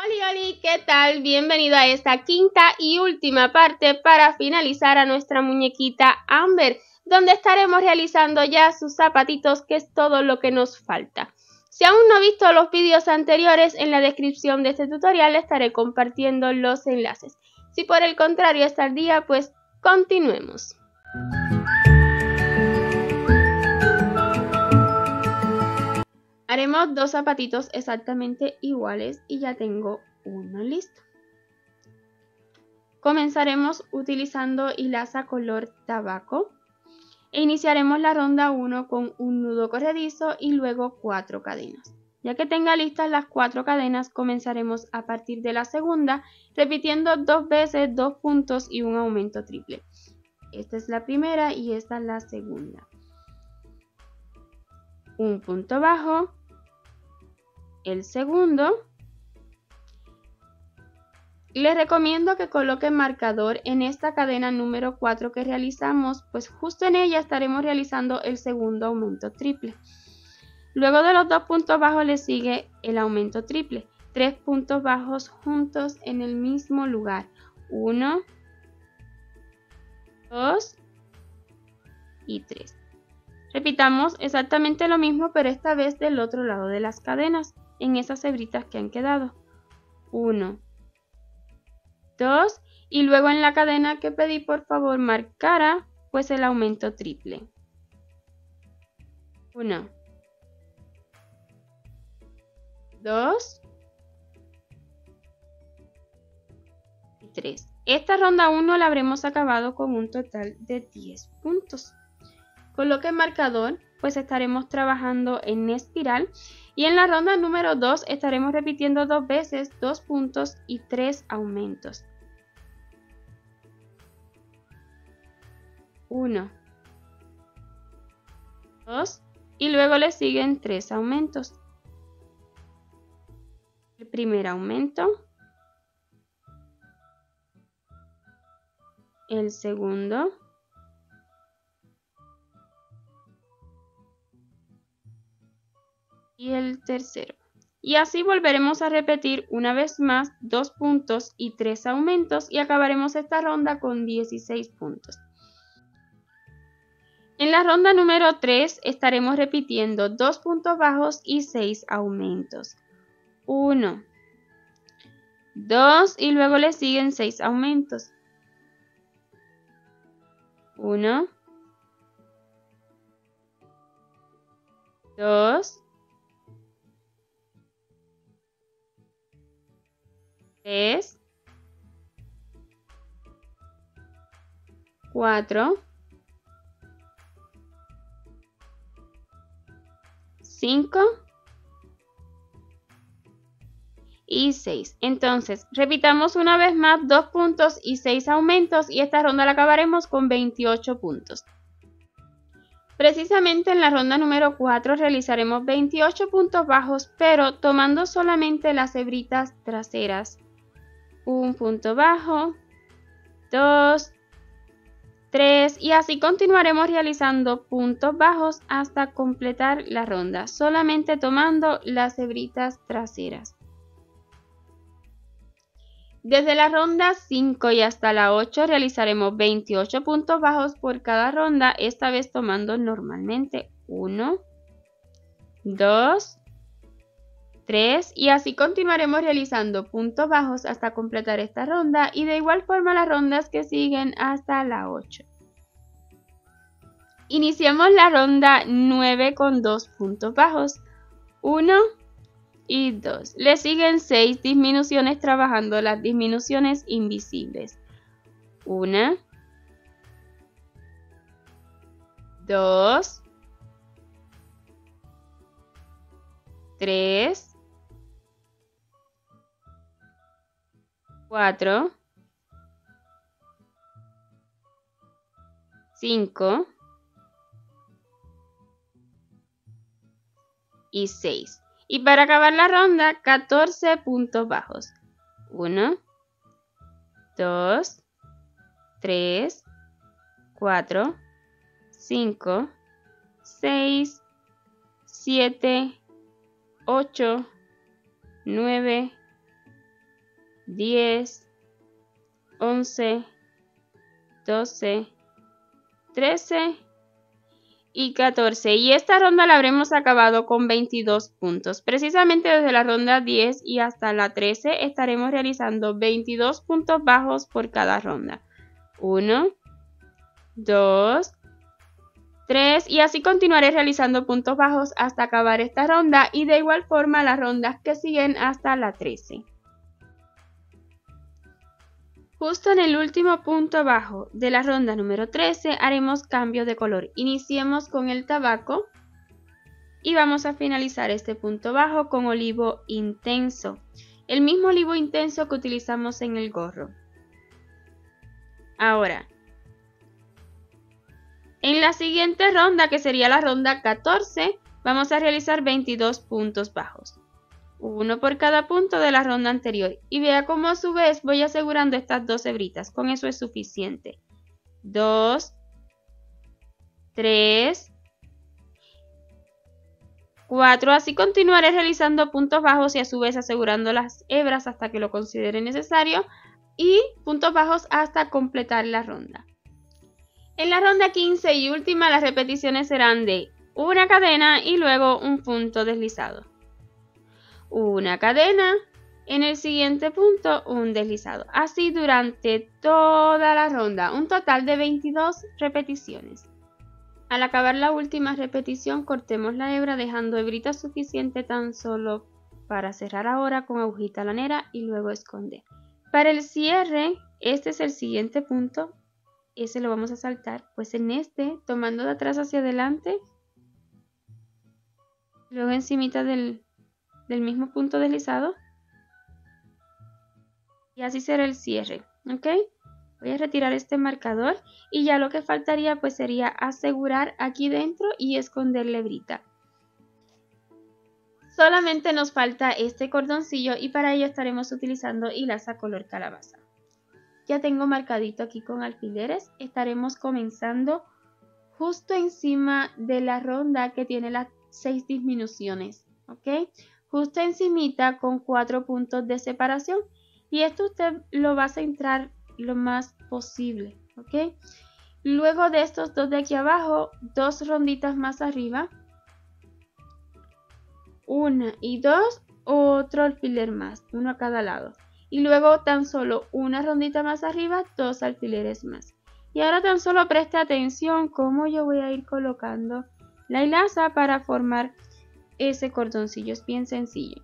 Oli, ¿qué tal? Bienvenido a esta quinta y última parte para finalizar a nuestra muñequita Amber, donde estaremos realizando ya sus zapatitos, que es todo lo que nos falta. Si aún no has visto los vídeos anteriores, en la descripción de este tutorial estaré compartiendo los enlaces. Si por el contrario está al día, pues continuemos. Haremos dos zapatitos exactamente iguales y ya tengo uno listo. Comenzaremos utilizando hilaza color tabaco e iniciaremos la ronda 1 con un nudo corredizo y luego 4 cadenas. Ya que tenga listas las 4 cadenas, comenzaremos a partir de la segunda, repitiendo 2 veces 2 puntos y un aumento triple. Esta es la primera y esta es la segunda. Un punto bajo, el segundo. Les recomiendo que coloquen marcador en esta cadena número 4 que realizamos, pues justo en ella estaremos realizando el segundo aumento triple. Luego de los 2 puntos bajos le sigue el aumento triple, 3 puntos bajos juntos en el mismo lugar. 1, 2 y 3. Repitamos exactamente lo mismo, pero esta vez del otro lado de las cadenas, en esas hebritas que han quedado. 1, 2 y luego en la cadena que pedí por favor marcara pues el aumento triple. 1, 2 y 3. Esta ronda 1 la habremos acabado con un total de 10 puntos. Coloque marcador, pues estaremos trabajando en espiral, y en la ronda número 2 estaremos repitiendo 2 veces 2 puntos y 3 aumentos. 1, 2 y luego le siguen 3 aumentos. El primer aumento, el segundo, y el tercero. Y así volveremos a repetir una vez más 2 puntos y 3 aumentos y acabaremos esta ronda con 16 puntos. En la ronda número 3 estaremos repitiendo 2 puntos bajos y 6 aumentos. 1, 2 y luego le siguen 6 aumentos. 1, 2, 3, 4, 5 y 6. Entonces, repitamos una vez más 2 puntos y 6 aumentos y esta ronda la acabaremos con 28 puntos. Precisamente en la ronda número 4 realizaremos 28 puntos bajos, pero tomando solamente las hebritas traseras. Un punto bajo, 2, 3 y así continuaremos realizando puntos bajos hasta completar la ronda, solamente tomando las hebritas traseras. Desde la ronda 5 y hasta la 8 realizaremos 28 puntos bajos por cada ronda, esta vez tomando normalmente 1, 2, 3 y así continuaremos realizando puntos bajos hasta completar esta ronda y de igual forma las rondas que siguen hasta la 8. Iniciamos la ronda 9 con 2 puntos bajos, 1 y 2. Le siguen 6 disminuciones trabajando las disminuciones invisibles. 1, 2, 3, 4, 5 y 6. Y para acabar la ronda, 14 puntos bajos. 1, 2, 3, 4, 5, 6, 7, 8, 9, 10, 11, 12, 13 y 14. Y esta ronda la habremos acabado con 22 puntos. Precisamente desde la ronda 10 y hasta la 13 estaremos realizando 22 puntos bajos por cada ronda. 1, 2, 3 y así continuaré realizando puntos bajos hasta acabar esta ronda y de igual forma las rondas que siguen hasta la 13. Justo en el último punto bajo de la ronda número 13 haremos cambio de color. Iniciemos con el tabaco y vamos a finalizar este punto bajo con olivo intenso. El mismo olivo intenso que utilizamos en el gorro. Ahora, en la siguiente ronda, que sería la ronda 14, vamos a realizar 22 puntos bajos. Uno por cada punto de la ronda anterior. Y vea cómo a su vez voy asegurando estas 2 hebritas. Con eso es suficiente. 2, 3, 4. Así continuaré realizando puntos bajos y a su vez asegurando las hebras hasta que lo considere necesario. Y puntos bajos hasta completar la ronda. En la ronda 15 y última las repeticiones serán de una cadena y luego un punto deslizado. Una cadena, en el siguiente punto un deslizado. Así durante toda la ronda, un total de 22 repeticiones. Al acabar la última repetición cortemos la hebra dejando hebrita suficiente tan solo para cerrar ahora con agujita lanera y luego esconder. Para el cierre, este es el siguiente punto, ese lo vamos a saltar, pues en este, tomando de atrás hacia adelante, luego encimita del mismo punto deslizado y así será el cierre, ¿ok? Voy a retirar este marcador y ya lo que faltaría pues sería asegurar aquí dentro y esconder la hebrita. Solamente nos falta este cordoncillo y para ello estaremos utilizando hilaza color calabaza. Ya tengo marcadito aquí con alfileres, estaremos comenzando justo encima de la ronda que tiene las 6 disminuciones, ¿ok? Justo encimita con 4 puntos de separación y esto usted lo va a centrar lo más posible, ¿ok? Luego de estos 2 de aquí abajo, 2 ronditas más arriba, 1 y 2, otro alfiler más, uno a cada lado. Y luego tan solo una rondita más arriba, 2 alfileres más. Y ahora tan solo preste atención cómo yo voy a ir colocando la hilaza para formar ese cordoncillo. Es bien sencillo.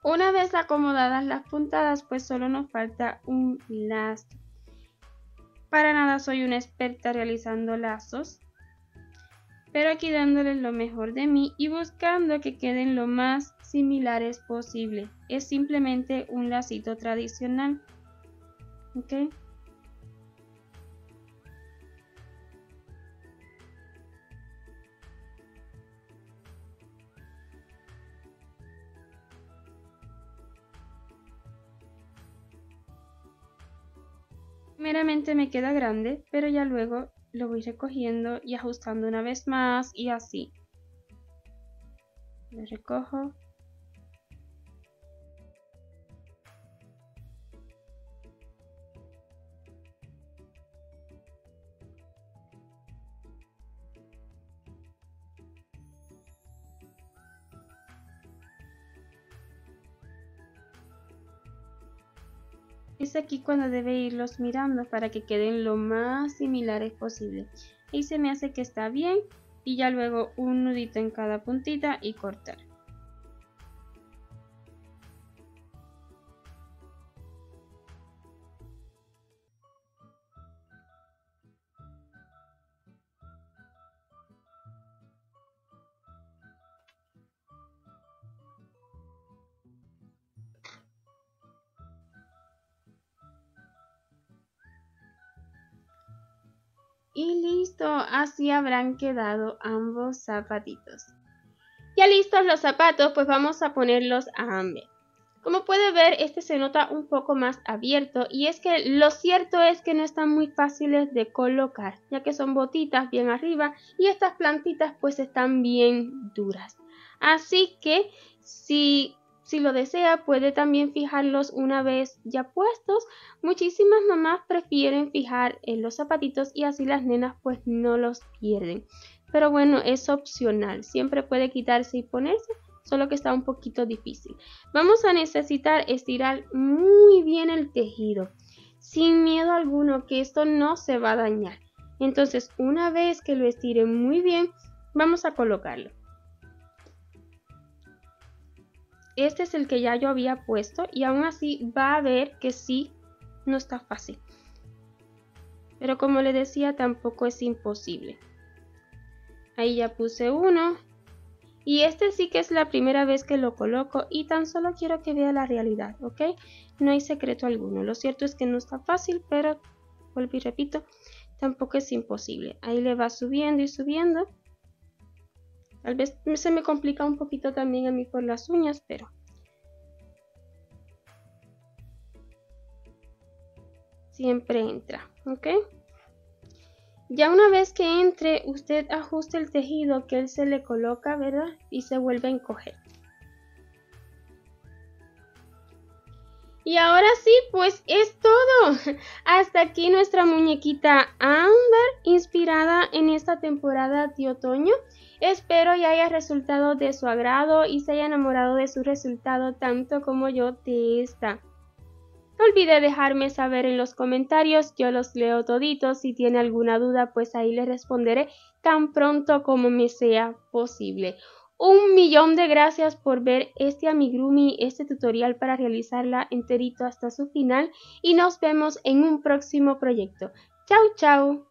Una vez acomodadas las puntadas, pues solo nos falta un lazo. Para nada soy una experta realizando lazos, pero aquí dándoles lo mejor de mí y buscando que queden lo más similares posible. Es simplemente un lacito tradicional, ¿ok? Primeramente me queda grande, pero ya luego lo voy recogiendo y ajustando una vez más y así. Lo recojo. Es aquí cuando debe irlos mirando para que queden lo más similares posible. Y se me hace que está bien y ya luego un nudito en cada puntita y cortar. Y listo, así habrán quedado ambos zapatitos. Ya listos los zapatos, pues vamos a ponerlos a Amber. Como puede ver, este se nota un poco más abierto y es que lo cierto es que no están muy fáciles de colocar, ya que son botitas bien arriba y estas plantitas pues están bien duras. Así que si lo desea puede también fijarlos una vez ya puestos. Muchísimas mamás prefieren fijar en los zapatitos y así las nenas pues no los pierden. Pero bueno, es opcional, siempre puede quitarse y ponerse, solo que está un poquito difícil. Vamos a necesitar estirar muy bien el tejido, sin miedo alguno que esto no se va a dañar. Entonces, una vez que lo estire muy bien, vamos a colocarlo. Este es el que ya yo había puesto y aún así va a ver que sí, no está fácil. Pero como le decía, tampoco es imposible. Ahí ya puse uno. Y este sí que es la primera vez que lo coloco y tan solo quiero que vea la realidad, ¿ok? No hay secreto alguno. Lo cierto es que no está fácil, pero vuelvo y repito, tampoco es imposible. Ahí le va subiendo y subiendo. Tal vez se me complica un poquito también a mí por las uñas, pero siempre entra, ¿ok? Ya una vez que entre, usted ajusta el tejido que él se le coloca, ¿verdad? Y se vuelve a encoger. Y ahora sí, pues es todo. Hasta aquí nuestra muñequita Amber, inspirada en esta temporada de otoño. Espero y haya resultado de su agrado y se haya enamorado de su resultado tanto como yo de esta. No olvide dejarme saber en los comentarios, yo los leo toditos. Si tiene alguna duda, pues ahí le responderé tan pronto como me sea posible. 1.000.000 de gracias por ver este amigurumi, este tutorial para realizarla enterito hasta su final y nos vemos en un próximo proyecto. Chau, chau.